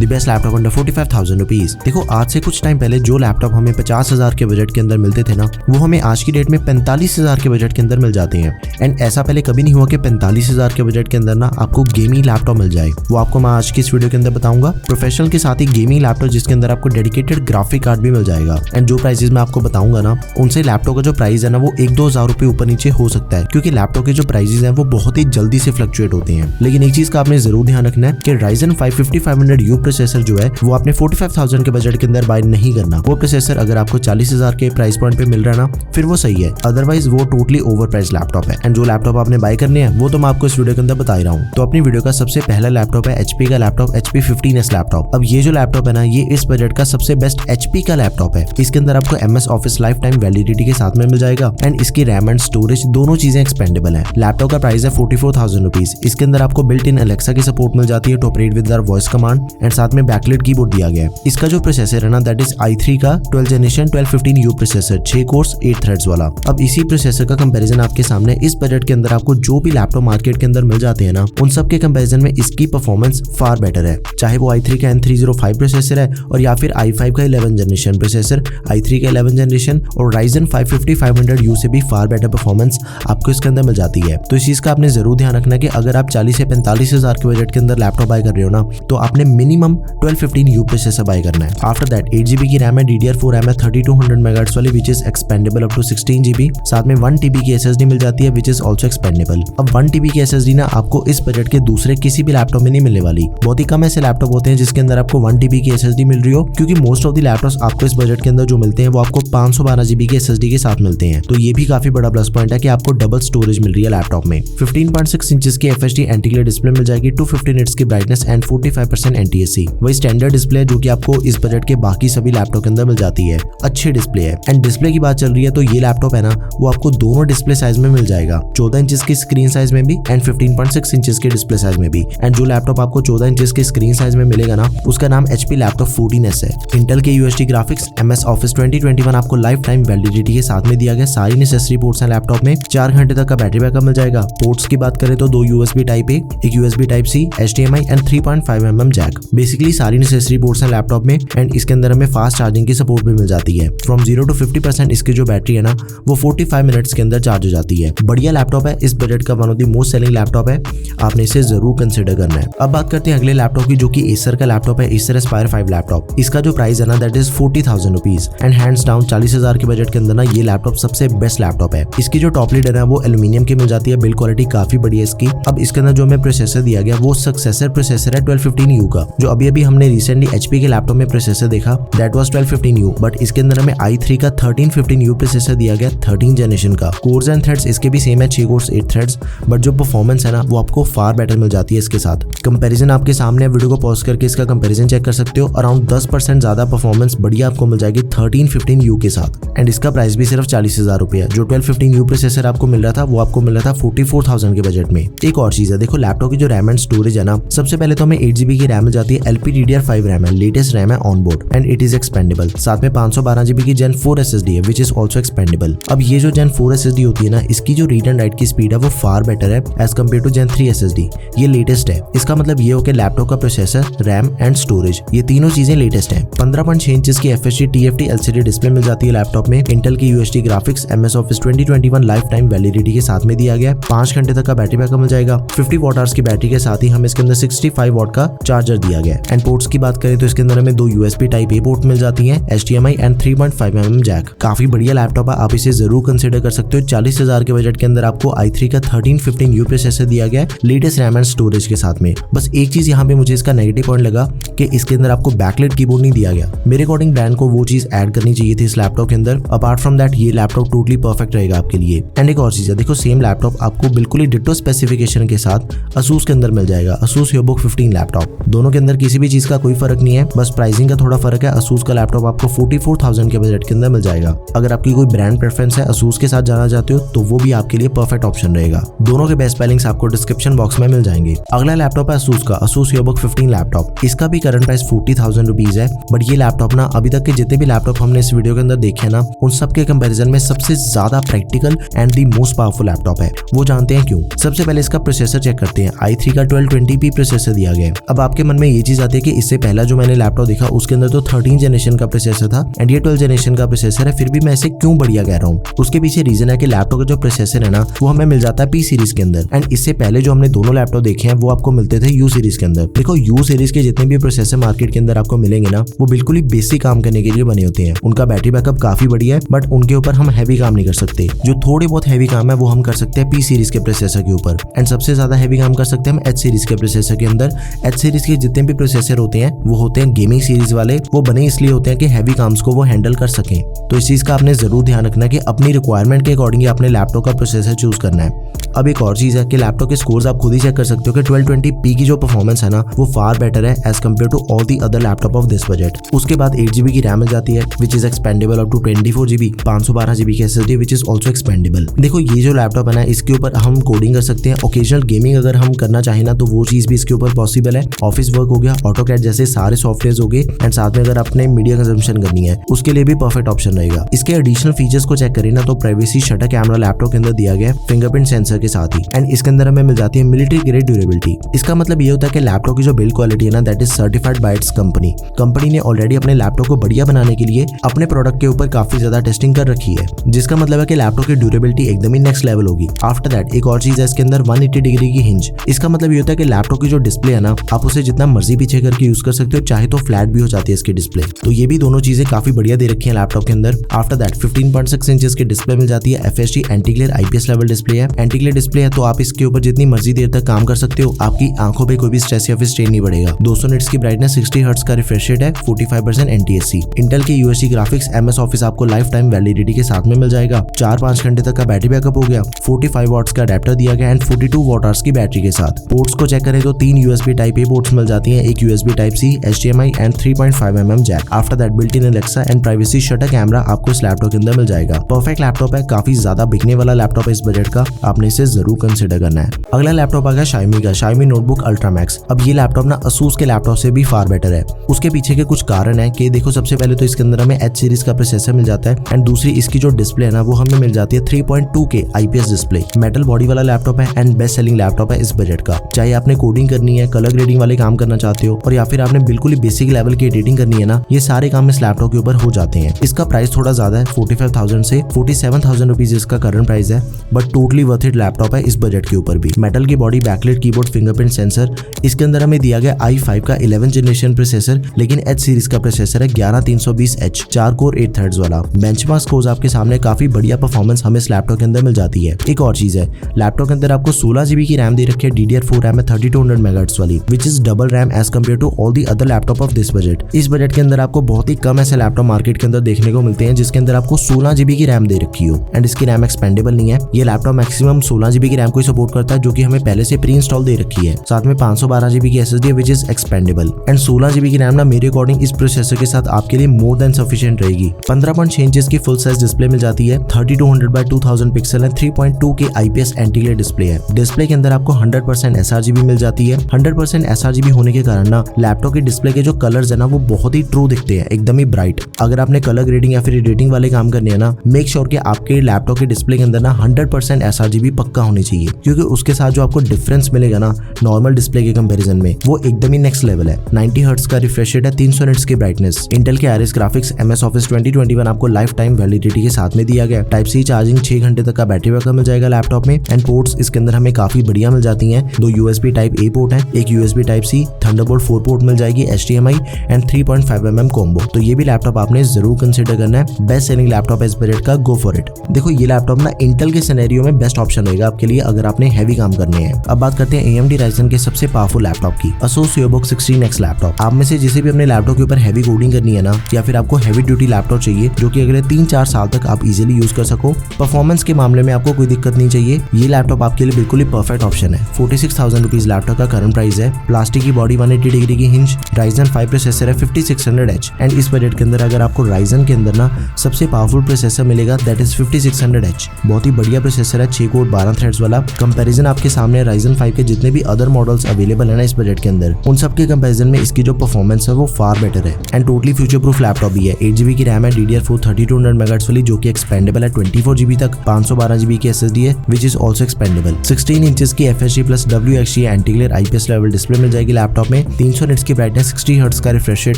The best laptop under 45,000 rupees. देखो आज से कुछ टाइम पहले जो लैपटॉप हमें 50,000 के बजट के अंदर मिलते थे ना, वो हमें आज की डेट में 45,000 के बजट के अंदर मिल जाते हैं। एंड ऐसा पहले कभी नहीं हुआ कि 45,000 के बजट के अंदर ना आपको गेमिंग लैपटॉप मिल जाए। वो आपको मैं आज की इस वीडियो के अंदर बताऊंगा। प्रोफेशनल के साथ ही गेमिंग लैपटॉप जिसके अंदर आपको डेडिकेटेड ग्राफिक कार्ड भी मिल जाएगा। एंड जो प्राइसेस मैं आपको बताऊंगा ना, उनसे लैपटॉप का जो प्राइस है ना वो 1-2 हज़ार रुपए ऊपर नीचे हो सकता है, क्योंकि लैपटॉप के जो प्राइसेस हैं वो बहुत ही जल्दी से फ्लक्चुएट होते हैं। लेकिन एक चीज का आपने जरूर ध्यान रखना है कि Ryzen 5 5500U प्रोसेसर जो है वो आपने 45,000 के बजट के अंदर बाय नहीं करना। वो प्रोसेसर अगर आपको 40,000 के प्राइस पॉइंट पे मिल रहा है ना, फिर वो सही है, अदरवाइज वो टोटली ओवर प्राइस लैपटॉप है। एंड जो लैपटॉप आपने बाय करने हैं वो तो मैं आपको इस वीडियो के अंदर बता ही रहा हूँ। तो अपनी वीडियो का सबसे पहला लैपटॉप है HP का लैपटॉप HP 15S लैपटॉप। अब ये जो लैपटॉप है ना, ये इस बजट का सबसे बेस्ट HP का लैपटॉप है। इसके अंदर आपको MS office life time validity के साथ में मिल जाएगा। एंड इसकी रैम एंड स्टोरेज दोनों चीजें एक्सपेंडेबल है। लैपटॉप का प्राइस है 44,000 रुपीज। इसके अंदर आपको बिल्ट इन Alexa की सपोर्ट मिल जाती है to operate with voice command. And साथ में बैकलाइट कीबोर्ड दिया गया है। इसका जो प्रोसेसर है ना, दैट इज i3 का 12th generation 1215U processor, 6 course 8 threads वाला। अब इसी प्रोसेसर का कंपैरिजन आपके सामने इस बजट के अंदर आपको जो भी लैपटॉप मार्केट के अंदर मिल जाते हैं ना, उन सब के कंपैरिजन में इसकी परफॉर्मेंस फार बेटर है। चाहे वो i3 का N305 प्रोसेसर है और या फिर i5 का 11th जनरेशन प्रोसेसर, i3 का 11th जनरेशन और Ryzen 5 5500U से भी फार बेटर परफॉर्मेंस आपको इसके अंदर मिल जाती है। तो इस चीज का आपने जरूर ध्यान रखना कि अगर आप 40 से 45,000 के बजट के अंदर लैपटॉप बाय कर रहे हो ना, तो आपने मिनिमम 1215U प्रोसेसर बाय करना है। आफ्टर दैट 8GB की रैम है, DDR4 रैम है 3200 MHz वाली which is expendable up to 16GB। साथ में 1TB की SSD मिल जाती है विच इज ऑल्सो एक्सपेंडेबल। अब 1TB की SSD ना आपको इस बजट के दूसरे किसी भी लैपटॉप में नहीं मिलने वाली। बहुत ही कम ऐसे लैपटॉप होते हैं जिसके अंदर आपको 1TB की SSD मिल रही हो, क्योंकि मोस्ट ऑफ द लैपटॉप्स आपको इस बजट के अंदर जो मिलते हैं वो आपको 512GB की SSD के साथ मिलते हैं। तो ये भी काफी बड़ा प्लस पॉइंट है कि आपको डबल स्टोरेज मिल रही है लैपटॉप में। 15.6 इंचेस की FHD एंटी-ग्लेयर डिस्प्ले मिल जाएगी, 250 निट्स की ब्राइटनेस एंड 45% NTSC। वही स्टैंडर्ड डिस्प्ले जो कि आपको इस बजट के बाकी सभी लैपटॉप के अंदर मिल जाती है। अच्छी डिस्प्ले है। एंड डिस्प्ले की बात चल रही है तो ये लैपटॉप है ना, वो आपको दोनों डिस्प्ले साइज में मिल जाएगा, 14 इंचेस की स्क्रीन साइज में भी एंड 15.6 इंचेस के डिस्प्ले साइज में भी। एंड जो लैपटॉप आपको 14 इंचेस के स्क्रीन साइज में मिलेगा ना, उसका नाम HP लैपटॉप 14S है। इंटेल के UHD ग्राफिक्स, MS ऑफिस 2021 आपको लाइफ टाइम वैलिडिटी के साथ में दिया गया। सारी नेसेसरी पोर्ट्स हैं लैपटॉप में। 4 घंटे तक का बैटरी बैकअप मिल जाएगा। पोर्ट्स की बात करें तो 2 USB टाइप A, एक USB type C, HDMI and 3.5mm jack. Basically सारी नेसेसरी पोर्ट्स हैं लैपटॉप में। एंड इसके अंदर हमें फास्ट चार्जिंग की सपोर्ट भी मिल जाती है। फ्रॉम 0 to 50% इसकी जो बैटरी है ना, वो 45 मिनट्स के अंदर चार्ज हो जाती है। बढ़िया लैपटॉप है, इस बजट का one of the most selling laptop है। आपने इसे जरूर कंसिडर करना है। अब बात करते हैं अगले लैपटॉप की, जो कि Acer का लैपटॉप है, Acer Aspire 5 लैपटॉप। इसका जो प्राइस है ना, that is 40,000 rupees. And hands down 40,000 के बजट के अंदर ना, ये लैपटॉप सबसे बेस्ट लैपटॉप है। इसकी जो टॉप लीड है वो एल्यूमिनियम की मिल जाती है। बिल्ड क्वालिटी काफी बढ़िया है इसकी। अब इसके अंदर जो हमें प्रोसेसर दिया गया वो सक्सेसर प्रोसेसर है 1215U का। जो अभी हमने रिसेंटली HP के लैपटॉप में प्रोसेसर देखा, दैट वाज 1215U, बट इसके अंदर हमें i3 का 1315U प्रोसेसर दिया गया, 13th जनरेशन का। कोर्स एंड थ्रेड्स इसके भी सेम है, 6 कोर्स 8 थ्रेड्स, बट जो परफॉर्मेंस है ना वो आपको फार बेटर मिल जाती है इसके साथ। कंपैरिजन आपके सामने, वीडियो को पॉज करके इसका कंपैरिजन चेक कर सकते हो। अराउंड 10% ज्यादा परफॉर्मेंस बढ़िया आपको मिल जाएगी 1315U के साथ। एंड इसका प्राइस भी सिर्फ 40,000 रुपये। जो 1215U प्रोसेसर आपको मिल रहा था वो आपको मिल रहा था 44,000 के बजट में। एक और चीज है, देखो लैपटॉप की जो रैम एंड स्टोरेज है ना, सबसे पहले तो हमें 8GB की रैम मिल जाती है। LPDDR5 रैम है, लेटेस्ट रैम है on board and it is expendable. साथ में 512GB की Gen 4 SSD है विच इज ऑल्सो एक्सपेंडेबल। अब ये जो Gen 4 SSD होती है ना, इसकी जो रीड एंड राइट की स्पीड है वो फार बेटर है as compare to Gen 3 SSD। ये लेटेस्ट है। इसका मतलब ये हो कि लैपटॉप का प्रोसेसर, रैम एंड स्टोरेज, ये तीनों चीजें लेटेस्ट है। 15.6 इंचेस की FHD TFT LCD डिस्प्ले मिल जाती है लैपटॉप में। इंटेल की UHD graphics, MS office 2021 life time validity के साथ में दिया गया। 5 घंटे तक का बैटरी बैकअप मिल जाएगा। 50 Wh की बैटरी के साथ ही हमें इसके अंदर 65 वाट का चार्जर दिया गया। एंड पोर्ट्स की बात करें तो इसके अंदर हमें 2 USB टाइप A पोर्ट मिल जाती हैं, HDMI एंड 3.5mm जैक। काफी बढ़िया लैपटॉप है, आप इसे जरूर कंसिडर कर सकते हो। 40,000 के बजट के अंदर आपको i3 का 1315U प्रोसेसर दिया गया, लेटेस्ट रैम एंड स्टोरेज के साथ में। बस एक चीज यहाँ पे मुझे इसका नेगेटिव पॉइंट लगा कि इसके अंदर आपको बैकलाइट कीबोर्ड नहीं दिया गया। मेरे अकॉर्डिंग ब्रांड को वो चीज ऐड करनी चाहिए थी इस लैपटॉप के अंदर। अपार्ट फ्रॉम दैट ये लैपटॉप टोटली परफेक्ट रहेगा आपके लिए। एंड एक और चीज है, देखो सेम लैपटॉप आपको बिल्कुल ही डिट्टो स्पेसिफिकेशन के साथ Asus के अंदर मिल जाएगा। Asus EBOOK 15 लैपटॉप, दोनों के अंदर किसी भी चीज का कोई फर्क नहीं है, बस प्राइसिंग का थोड़ा फर्क है। Asus का लैपटॉप आपको 44,000 के बजट के अंदर मिल जाएगा। अगर आपकी कोई ब्रांड प्रेफरेंस है, Asus के साथ जाना चाहते हो, तो वो भी आपके लिए परफेक्ट ऑप्शन रहेगा। दोनों के बेस्ट लिंक्स आपको डिस्क्रिप्शन बॉक्स में मिल जाएंगे। अगला लैपटॉप है Asus का, Asus EBOOK 15 लैपटॉप। इसका भी करंट प्राइस 40,000 रुपीज है। बट ये लैपटॉप ना अभी तक के जितने भी लैपटॉप हमने इस वीडियो के अंदर देखे ना, उन सब के कंपैरिजन में सबसे ज्यादा practical and the most powerful laptop है। वो जानते हैं क्यों? सबसे पहले इसका प्रोसेसर चेक करते हैं। i3 का 1220p प्रोसेसर दिया गया है। अब आपके मन में ये चीज आती है कि इससे पहला जो मैंने लैपटॉप देखा उसके अंदर तो 13 जनरेशन का प्रोसेसर था एंड ये 12 जनरेशन का प्रोसेसर है, फिर भी मैं इसे क्यों बढ़िया कह रहा हूँ? उसके पीछे रीजन है कि लैपटॉप का जो प्रोसेसर है ना वो हमें मिल जाता है P सीरीज के अंदर एंड इससे पहले जो हमने दोनों लैपटॉप देखे हैं वो आपको मिलते थे U सीरीज के अंदर। देखो U सीरीज के जितने भी प्रोसेसर मार्केट के अंदर आपको मिलेंगे ना वो बिल्कुल ही बेसिक काम करने के लिए बने होते हैं। उनका बैटरी बैकअप काफी बढ़िया है बट उनके ऊपर हम हैवी काम नहीं कर सकते। जो थोड़े बहुत हैवी काम है वो हम कर सकते हैं P सीरीज के प्रोसेसर के ऊपर एंड सबसे ज्यादा हैवी काम कर सकते हैं हम H सीरीज के प्रोसेसर के अंदर। H सीरीज के जितने भी प्रोसेसर होते हैं वो होते हैं गेमिंग सीरीज वाले। वो बने इसलिए होते हैं कि हैवी काम्स को वो हैंडल कर सकें। तो इस चीज का आपने जरूर ध्यान रखना कि अपनी रिक्वायरमेंट के अकॉर्डिंग अपने लैपटॉप का प्रोसेसर चूज करना है। अब एक और चीज है कि लैपटॉप के स्कोर्स आप खुद ही चेक कर सकते हो कि 1220p की जो परफॉर्मेंस है ना वो फार बेटर है as compare to all the other laptop of this budget. उसके बाद 8GB की रैम मिल जाती है which is expendable up to 24GB, 512GB की SSD which is also expendable. देखो ये जो लैपटॉप है ना इसके ऊपर हम कोडिंग कर सकते हैं। ओकेजनल गेमिंग अगर हम करना चाहें ना तो वो चीज भी इसके ऊपर पॉसिबल है। ऑफिस वर्क हो गया, ऑटोकैड जैसे सारे सॉफ्टवेयर हो गए एंड साथ में अगर अपने मीडिया कंजम्पशन करनी है उसके लिए भी परफेक्ट ऑप्शन रहेगा। इसके एडिशनल फीचर्स को चेक करें ना तो प्राइवेसी शटर कैमरा लैपटॉप के अंदर दिया गया है फिंगरप्रिंट सेंसर के साथ ही एंड इसके अंदर हमें मिल जाती है मिलिट्री ग्रेड ड्यूरेबिलिटी। इसका मतलब ये होता है कि लैपटॉप की जो बिल्ड क्वालिटी है ना that is certified by it's company. Company ने ऑलरेडी अपने लैपटॉप को बढ़िया बनाने के लिए अपने प्रोडक्ट के ऊपर काफी ज्यादा टेस्टिंग कर रखी है, जिसका मतलब है कि लैपटॉप की ड्यूरेबिलिटी एकदम ही नेक्स्ट लेवल होगी। आफ्टर दैट एक और चीज है इसके अंदर 180 डिग्री की हिंज। इसका मतलब ये होता है कि लैपटॉप की जो डिस्प्ले है ना आप उसे जितना मर्जी पीछे करके यूज कर सकते हो, चाहे तो फ्लैट भी हो जाती है इसकी डिस्प्ले। तो ये भी दोनों चीजें काफी बढ़िया दे रखी है लैपटॉप के अंदर। आफ्टर दैट 15.6 इंचेस की डिस्प्ले मिल जाती है। FHD anti glare IPS level display है। एंटी ग्लेयर डिस्प्ले है तो आप इसके ऊपर जितनी मर्जी देर तक काम कर सकते हो, आपकी आंखों पे कोई भी स्ट्रेस या फिर स्ट्रेन नहीं पड़ेगा। 200 निट्स की ब्राइटनेस, 60 हर्ट्ज का रिफ्रेश रेट है, 45% NTSC। इंटेल के UHD ग्राफिक्स MS ऑफिस आपको लाइफ टाइम वैलिडिटी के साथ में मिल जाएगा। 4-5 घंटे तक का बैटरी बैकअप हो गया। 45 वॉट्स का अडेप्टर दिया गया एंड 42 वॉट आवर्स की बैटरी के साथ। पोर्ट्स को चेक करें तो 3 USB टाइप A पोर्ट्स मिल जाती हैं, एक USB type C, HDMI and 3.5mm jack. After that built in Alexa and privacy shutter camera आपको इस लैपटॉप के अंदर मिल जाएगा। परफेक्ट लैपटॉप है, काफी ज्यादा बिकने वाला लैपटॉप है इस बजट का, आपने इसे जरूर कंसिडर करना है। अगला लैपटॉप आ गया Xiaomi का, Xiaomi नोटबुक अल्ट्रा मैक्स। अब ये लैपटॉप ना Asus के लैपटॉप से भी फार बेटर है। उसके पीछे के कुछ कारण है कि देखो सबसे पहले तो इसके अंदर हमें H सीरीज का प्रोसेसर मिल जाता है एंड दूसरी इसकी जो डिस्प्ले है ना वो हमें मिल जाती है 3.2K IPS display. Metal body वाला लैपटॉप है एंड बेस्ट सेलिंग लैपटॉप है इस बजट का। चाहे आपने कोडिंग करनी है, कलर ग्रेडिंग वाले काम करना चाहते हो और या फिर आपने बिल्कुल ही बेसिक लेवल की एडिटिंग करनी है ना, ये सारे काम इस लैपटॉप के ऊपर हो जाते हैं। इसका प्राइस थोड़ा ज्यादा है, 45,000 से 47,000 रुपीज इसका करंट प्राइस है, but totally worth it laptop है इस बजट के ऊपर भी। मेटल की body, backlight keyboard, fingerprint sensor. इसके अंदर हमें दिया गया i5 का 11 जनरेशन प्रोसेसर, लेकिन H सीरीज का प्रोसेसर है 11320H, 4 कोर 8 थ्रेड्स वाला। बेंचमार्क स्कोर्स आपके सामने, काफी बढ़िया परफॉर्मेंस हमें इस लैपटॉप के अंदर मिल जाती है। एक और चीज है, लैपटॉप के अंदर आपको 16GB की रैम दे रखी है, DDR4 रैम है 3200 MHz वाली, which is double RAM as compare to all the other laptop of this budget. इस बजट के अंदर आपको बहुत ही कम ऐसे लैपटॉप मार्केट के अंदर देखने को मिलते हैं जिसके अंदर आपको 16GB की रैम दे रखी हो एंड इसकी रैम एक्सपेंडेबल नहीं है। ये लैपटॉप मैक्सिमम 16GB की रैम को सपोर्ट करता है जो कि हमें पहले से प्री इंस्टॉल दे रखी है। साथ में 512GB की SSD which is expendable and 16GB की रैम ना मेरे अकॉर्डिंग इस प्रोसेसर के साथ आपके लिए मोर देन सफिशिएंट रहेगी। 15.6 इंचेस की फुल साइज डिस्प्ले मिल जाती है, 3200x2000 पिक्सल है, 3.2K IPS anti glare display है। डिस्प्ले के अंदर आपको 100% sRGB मिल जाती है। 100% sRGB होने के कारण ना लैपटॉप के डिस्प्ले के जो कलर्स है ना वो बहुत ही ट्रू दिखते हैं, एकदम ही ब्राइट। अगर आपने कलर ग्रेडिंग या फिर एडिटिंग वाले काम करने हैं ना, मेक श्योर कि आपके लैपटॉप के डिस्प्ले के अंदर ना 100% sRGB पक्का होनी चाहिए, क्योंकि उसके साथ जो आपको डिफरेंस मिलेगा ना नॉर्मल डिस्प्ले के कंपैरिजन में वो एकदम ही नेक्स्ट लेवल है। 90 हर्ट्ज का रिफ्रेश रेट है, 300 निट्स की ब्राइटनेस। इंटेल के आरएस ग्राफिक्स MS ऑफिस 2021 आपको लाइफ टाइम वैलिडिटी के साथ में दिया गया। टाइप C चार्जिंग 6 घंटे तक का बैटरी बैकअप मिल जाएगा लैपटॉप में एंड पोर्ट्स इसके अंदर हमें काफी बढ़िया मिल जाती हैं। 2 USB टाइप A पोर्ट है, एक USB type C, Thunderbolt 4 port मिल जाएगी, HDMI एंड 3.5mm कॉम्बो। तो ये भी लैपटॉप आपने जरूर कंसिडर करना है। बेस्ट सेलिंग लैपटॉप है इस बजट का, गो फॉर इट। देखो ये लैपटॉप ना इंटेल के सिनेरियो में बेस्ट ऑप्शन रहेगा आपके लिए अगर आपने हैवी काम करने हैं। अब बात करते हैं AMD Ryzen के सबसे पावरफुल लैपटॉप की, Asus EOSBook 16X लैपटॉप। आप में से जिसे भी अपने लैपटॉप के ऊपर हैवी कोडिंग करनी है ना, या फिर आपको हैवी ड्यूटी लैपटॉप चाहिए जो कि अगले 3-4 साल तक आप इजीली यूज कर सको, परफॉर्मेंस के मामले में आपको कोई दिक्कत नहीं चाहिए, ये लैपटॉप आपके लिए बिल्कुल ही परफेक्ट ऑप्शन है। 46,000 रुपीज लैपटॉप का करंट प्राइस है। प्लास्टिक की बॉडी, 180 डिग्री की हिंज, Ryzen 5 प्रोसेसर है 5600H एंड इस बजट के अंदर अगर आपको Ryzen के अंदर ना सबसे पावरफुल प्रोसेसर मिलेगा दैट इज 5600H। बहुत ही बढ़िया प्रोसेसर है, 6 कोर कोर 12 थ्रेड्स वाला। कंपैरिजन आपके सामने Ryzen 5 के जितने भी अदर मॉडल्स अवेलेबल है ना इस बजट के अंदर, उन सब के कंपैरिजन में इसकी जो परफॉर्मेंस है वो फार बेटर है and totally future proof laptop भी है। 8GB की रैम है, DDR4 3200 मेगाहर्ट्ज वाली जो कि एक्सपेंडेबल है 24GB तक। 512GB की SSD है which is also expandable. 16 inches की FHD plus WXG anti glare IPS level display मिल जाएगी लैपटॉप में। 300 निट्स की ब्राइटनेस, 60 हर्ट्ज का रिफ्रेश रेट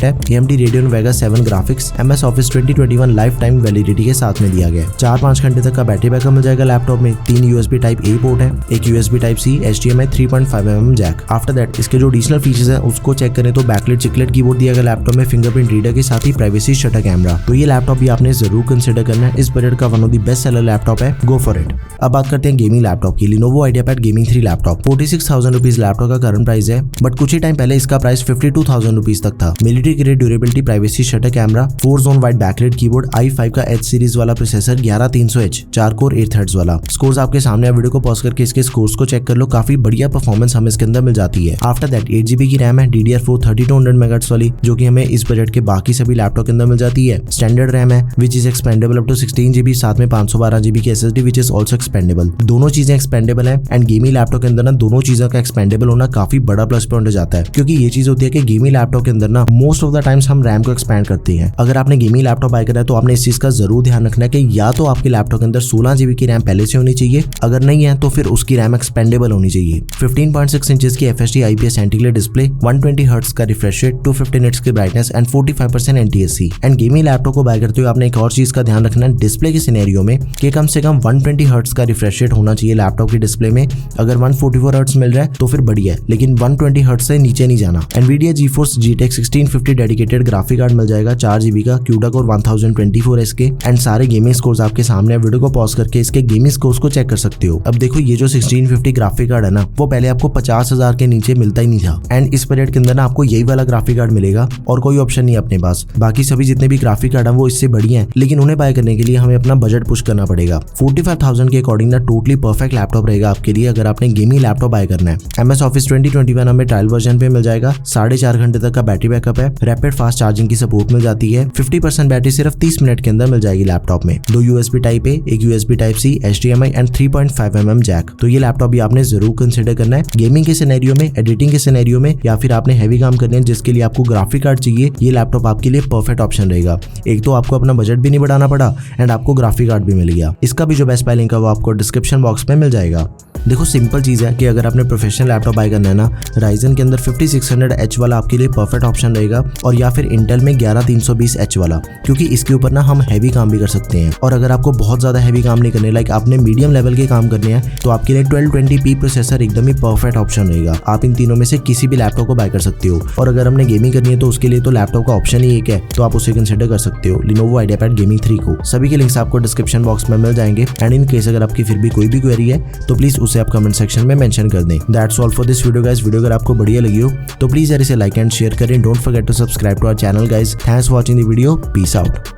है। AMD Radeon Vega 7 graphics MS Office 2021 life time validity के साथ में दिया गया है। 4-5 घंटे तक का बैटरी बैकअप मिल जाएगा लैपटॉप में। 3 USB Type-A पोर्ट है, एक USB Type-C, HDMI 3.5mm jack. After that इसके जो एडिशनल फीचर्स हैं उसको चेक करें तो बैकलाइट चिकलेट कीबोर्ड दिया गया लैपटॉप में, फिंगरप्रिंट रीडर के साथ ही प्राइवेसी शटर कैमरा। तो ये लैपटॉप भी आपने जरूर कंसिडर करना है। इस बजट का one of the best seller laptop है, गो फॉर इट। अब बात करते हैं गेमिंग लैपटॉप की। Lenovo IdeaPad Gaming 3 laptop 46,000 rupees laptop का करंट प्राइस है, बट कुछ ही टाइम पहले इसका प्राइस 52,000 रुपीज तक था। Military grade durability, privacy shutter camera, 4 zone wide backlight keyboard, i5 का H सीरीज वाला प्रोसेसर, 11300H 4 कोर 8 थ्रेड्स वाला। स्कोर्स आपके सामने, वीडियो को पॉज करके इसके स्कोर्स को चेक कर लो। काफी बढ़िया परफॉर्मेंस हमें इसके अंदर मिल जाती है। आफ्टर दैट 8GB की रैम है, DDR4 3200 मेगाहर्ट्ज वाली जो कि हमें इस बजट के बाकी सभी लैपटॉप के अंदर मिल जाती है। स्टैंडर्ड रैम है which is expendable up to 16GB, साथ में 512GB की SSD which is also expendable. दोनों चीजें एक्सपेंडेबल है एंड गेमिंग लैपटॉप के अंदर ना दोनों चीजों का एक्सपेंडेबल होना काफी बड़ा प्लस पॉइंट हो जाता है, क्योंकि ये चीज होती है कि गेमिंग लैपटॉप के अंदर ना मोस्ट ऑफ द टाइम्स हम रैम को एक्सपेंड करते हैं। अगर आपने गेमिंग लैपटॉप बाय करा है तो आपने इस चीज का जरूर ध्यान रखना है कि या तो आपके लैपटॉप के अंदर 16GB की रैम पहले से होनी चाहिए, अगर नहीं है तो फिर उसकी रैम एक्सपेंडेबल होनी चाहिए। 15.6 इंचेस की FHD IPS anti glare display, 120 hertz का रिफ्रेश रेट, 250 निट्स की brightness and 45% NTSC। And gaming laptop को बाय करते हुए आपने एक और चीज का ध्यान रखना है डिस्प्ले के सिनेरियो में कि कम से कम 120 हर्ट्ज का रिफ्रेश रेट होना चाहिए लैपटॉप की डिस्प्ले में। अगर 144 हर्ट्ज मिल रहा है तो फिर बढ़िया है, लेकिन 120 हर्ट्ज से नीचे नहीं जाना। NVIDIA GeForce GTX 1650 dedicated graphic card मिल जाएगा 4GB का, CUDA कोर 1024 के एंड सारे गेमिंग स्कोर्स आपके सामने। वीडियो को पॉज करके इसके गेमिंग स्कोर्स को चेक कर सकते हो। अब देखो ये जो 1650 ग्राफिक कार्ड है ना वो पहले आपको 50,000 के नीचे मिलता ही नहीं था एंड इस बजट के अंदर ना आपको यही वाला ग्राफिक कार्ड मिलेगा और कोई ऑप्शन नहीं है अपने पास। बाकी सभी जितने भी ग्राफिक कार्ड है वो इससे बढ़िया है, लेकिन उन्हें बाय करने के लिए हमें अपना बजट पुश करना पड़ेगा। 45,000 के अकॉर्डिंग ना टोटली परफेक्ट लैपटॉप रहेगा आपके लिए अगर आपने गेमिंग लैपटॉप बाय करना है। MS Office 2021 हमें ट्रायल वर्जन पे मिल जाएगा। 4.5 घंटे तक का बैटरी बैकअप है, रैपिड फास्ट चार्जिंग की सपोर्ट मिल जाती है। 50% बैटरी सिर्फ 30 मिनट के अंदर मिल जाएगी लैपटॉप में। 2 USB Type-A, एक USB Type-C, HDMI and 3.5mm Jack. तो ये लैपटॉप भी आपने जरूर कंसिडर करना है गेमिंग के सिनेरियो में, एडिटिंग के सिनेरियो में, या फिर आपने हैवी काम करने हैं जिसके लिए आपको ग्राफिक कार्ड चाहिए। ये लैपटॉप आपके लिए परफेक्ट ऑप्शन रहेगा। एक तो आपको अपना बजट भी नहीं बढ़ाना पड़ा एंड आपको ग्राफिक कार्ड भी मिल गया। इसका भी जो बेस्ट बाय लिंक है वो आपको डिस्क्रिप्शन बॉक्स में मिल जाएगा। देखो सिंपल चीज है कि अगर आपने प्रोफेशनल लैपटॉप बाय करना है ना, Ryzen के अंदर 5600H वाला आपके लिए परफेक्ट ऑप्शन रहेगा, और या फिर इंटेल में 11320H वाला, क्योंकि इसके ऊपर ना हम हैवी काम भी कर सकते हैं। और अगर आपको बहुत ज्यादा हैवी काम नहीं करने, लाइक आपने मीडियम लेवल के काम करने हैं, तो आपके लिए 1220p प्रोसेसर एकदम ही परफेक्ट ऑप्शन रहेगा। आप इन तीनों में से किसी भी लैपटॉप को बाय कर सकते हो। और अगर हमने गेमिंग करनी है तो उसके लिए तो लैपटॉप का ऑप्शन ही एक है, तो आप उसे कंसिडर कर सकते हो, Lenovo IdeaPad Gaming 3 को। सभी के लिंक्स आपको डिस्क्रिप्शन बॉक्स में मिल जाएंगे एंड इन केस अगर आपकी फिर भी कोई भी क्वेरी है तो प्लीज उसे आप कमेंट सेक्शन में मेंशन कर दें। That's all for this video guys. Video अगर आपको बढ़िया लगी हो तो प्लीज यार इसे लाइक एंड शेयर करें। Don't forget to subscribe to our channel guys. Thanks for watching the video. Peace out.